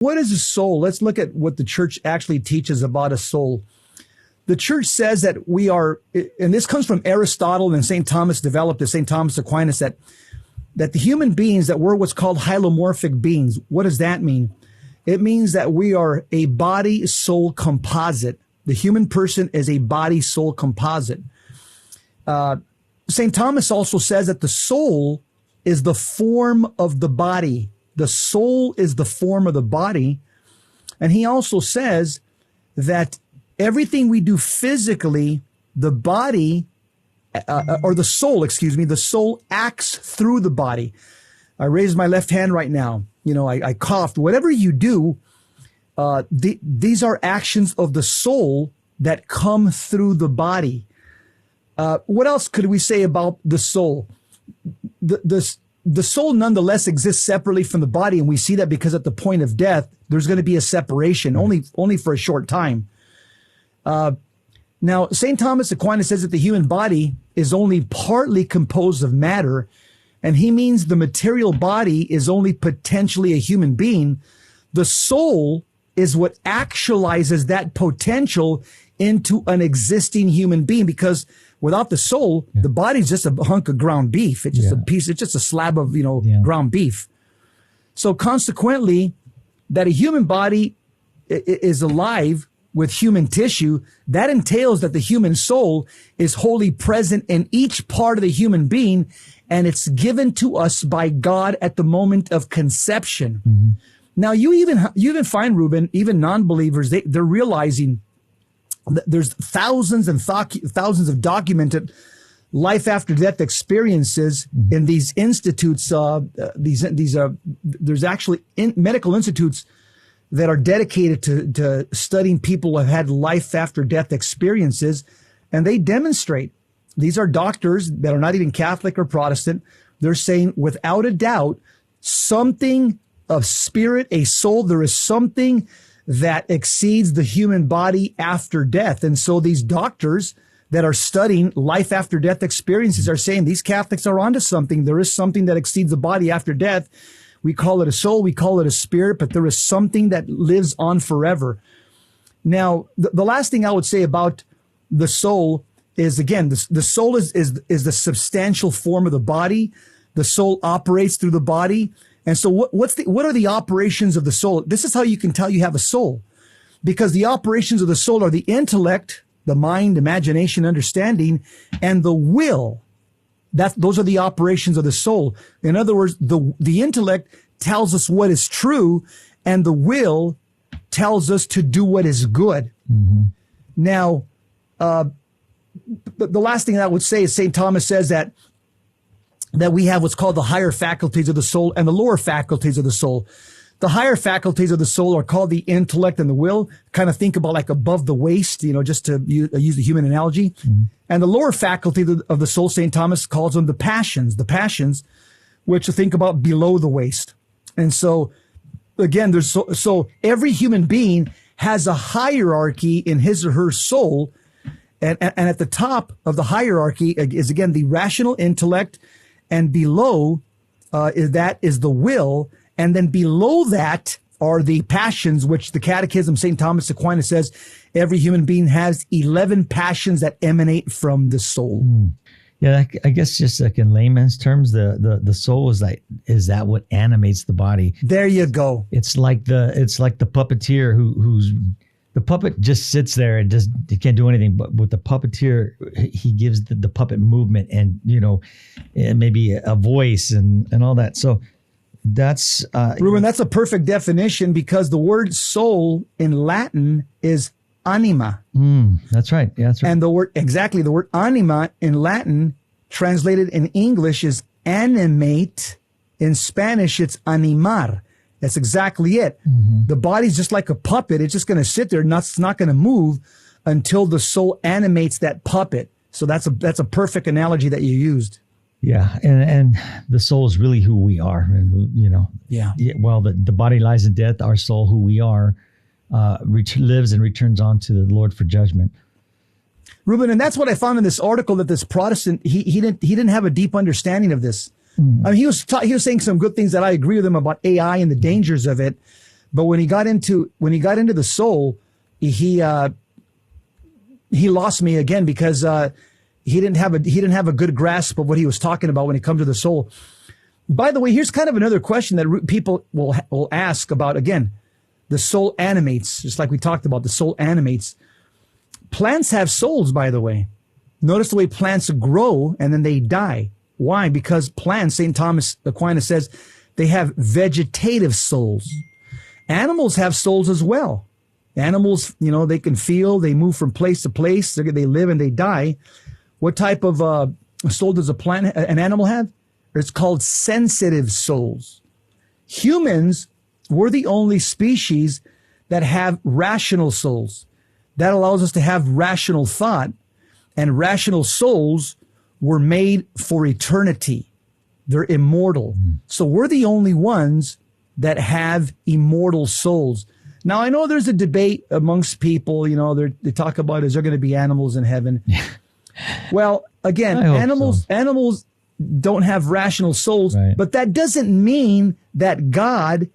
What is a soul? Let's look at what the church actually teaches about a soul. The church says that we are, and this comes from Aristotle, and St. Thomas developed as St. Thomas Aquinas, that the human beings, that we're what's called hylomorphic beings. What does that mean? It means that we are a body-soul composite. The human person is a body-soul composite. St. Thomas also says that the soul is the form of the body. The soul is the form of the body. And he also says that everything we do physically, the body, or the soul, the soul acts through the body. I raised my left hand right now. I coughed. Whatever you do, these are actions of the soul that come through the body. What else could we say about the soul? The soul nonetheless exists separately from the body, and we see that because at the point of death, there's going to be a separation, only for a short time. Now, St. Thomas Aquinas says that the human body is only partly composed of matter, and he means the material body is only potentially a human being. The soul is what actualizes that potential into an existing human being, because without the soul, the body's just a hunk of ground beef. It's just a piece, it's just a slab of, ground beef. So consequently, that a human body is alive with human tissue, that entails that the human soul is wholly present in each part of the human being, and it's given to us by God at the moment of conception. Mm-hmm. Now, you even find, Ruben, even non-believers, they're realizing that there's thousands and thousands of documented life after death experiences in these institutes. There's actually medical institutes that are dedicated to studying people who have had life after death experiences, and they demonstrate. These are doctors that are not even Catholic or Protestant. They're saying without a doubt, something of spirit, a soul, there is something that exceeds the human body after death. And so these doctors that are studying life after death experiences are saying these Catholics are onto something. There is something that exceeds the body after death. We call it a soul, we call it a spirit, but there is something that lives on forever. Now, the last thing I would say about the soul is, again, the soul is the substantial form of the body. The soul operates through the body. And so what are the operations of the soul? This is how you can tell you have a soul, because the operations of the soul are the intellect, the mind, imagination, understanding, and the will. Those are the operations of the soul. In other words, the intellect tells us what is true, and the will tells us to do what is good. Mm-hmm. Now, the last thing I would say is St. Thomas says that we have what's called the higher faculties of the soul and the lower faculties of the soul. The higher faculties of the soul are called the intellect and the will. Kind of think about like above the waist, just to use the human analogy. Mm-hmm. And the lower faculty of the soul, St. Thomas calls them the passions, which to think about below the waist. And so, again, so every human being has a hierarchy in his or her soul. And at the top of the hierarchy is, again, the rational intellect, and below that is the will. And then below that are the passions, which the Catechism, St. Thomas Aquinas says, every human being has 11 passions that emanate from the soul. Yeah, I guess just like in layman's terms, the soul is that what animates the body. There you go. It's like the puppeteer who's the puppet just sits there and he can't do anything. But with the puppeteer, he gives the puppet movement and maybe a voice and all that. So that's Ruben, that's a perfect definition, because the word soul in Latin is anima. That's right. Yeah, that's right. And the word anima in Latin, translated in English, is animate. In Spanish, it's animar. That's exactly it. Mm-hmm. The body's just like a puppet. It's just going to sit there. It's not going to move until the soul animates that puppet. So that's a perfect analogy that you used. Yeah, and the soul is really who we are, and Yeah. While the body lies in death, our soul, who we are, lives and returns on to the Lord for judgment. Ruben, and that's what I found in this article, that this Protestant he didn't have a deep understanding of this. I mean, he was saying some good things that I agree with him about AI and the dangers of it, But when he got into the soul, he lost me again because he didn't have a good grasp of what he was talking about when it comes to the soul. By the way, here's kind of another question that people will ask about, again, the soul animates, just like we talked about, the soul animates. Plants have souls, by the way. Notice the way plants grow and then they die. Why? Because plants, St. Thomas Aquinas says, they have vegetative souls. Animals have souls as well. Animals, they can feel, they move from place to place, they live and they die. What type of soul does an animal have? It's called sensitive souls. Humans, we're the only species that have rational souls. That allows us to have rational thought, and rational souls were made for eternity. They're immortal. So we're the only ones that have immortal souls. Now, I know there's a debate amongst people, they talk about, is there going to be animals in heaven? Well, again, animals don't have rational souls, right. But that doesn't mean that God,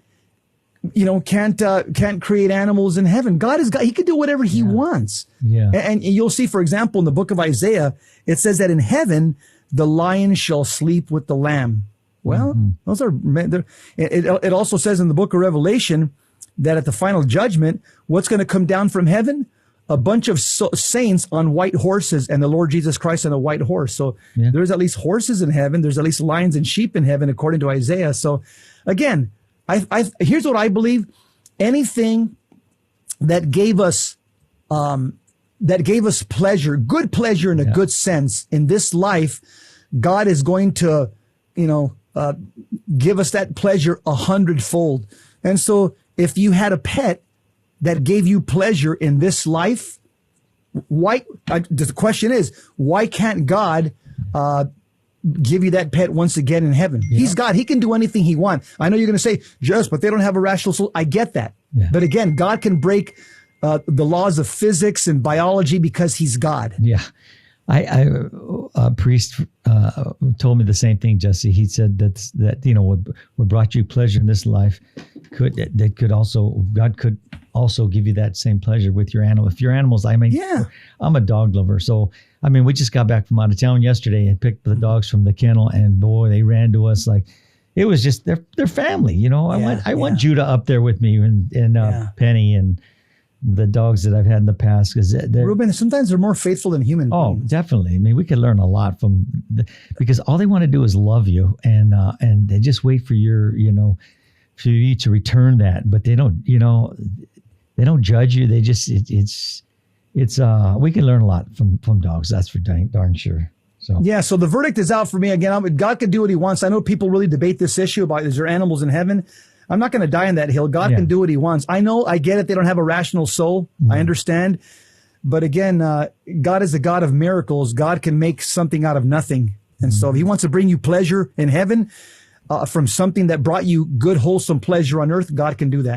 can't create animals in heaven. God is God. He can do whatever he wants. Yeah. And you'll see, for example, in the book of Isaiah, it says that in heaven, the lion shall sleep with the lamb. Well, those are, it also says in the book of Revelation that at the final judgment, what's going to come down from heaven? A bunch of saints on white horses and the Lord Jesus Christ on a white horse. So there's at least horses in heaven. There's at least lions and sheep in heaven, according to Isaiah. So again, here's what I believe. Anything that gave us pleasure, good pleasure in a good sense in this life, God is going to, give us that pleasure 100-fold. And so if you had a pet that gave you pleasure in this life, the question is, why can't God give you that pet once again in heaven? Yeah. He's God. He can do anything he wants. I know you're going to say, just, but they don't have a rational soul. I get that. Yeah. But again, God can break the laws of physics and biology because he's God. Yeah. A priest told me the same thing, Jesse. He said that what brought you pleasure in this life God could also give you that same pleasure with your animal. If your animals, I'm a dog lover, so we just got back from out of town yesterday and picked the dogs from the kennel, and boy, they ran to us like it was just their family. I want Judah up there with me and Penny and the dogs that I've had in the past, because Ruben, sometimes they're more faithful than human beings. Oh, definitely. We could learn a lot from because all they want to do is love you, and they just wait for for you to return that. But they don't, they don't judge you. They just it's we can learn a lot from dogs. That's for darn sure. So so the verdict is out for me again. God can do what he wants. I know people really debate this issue about, is there animals in heaven? I'm not going to die on that hill. God can do what he wants. I know, I get it. They don't have a rational soul. I understand. But again, God is a God of miracles. God can make something out of nothing. And so if he wants to bring you pleasure in heaven from something that brought you good, wholesome pleasure on earth, God can do that.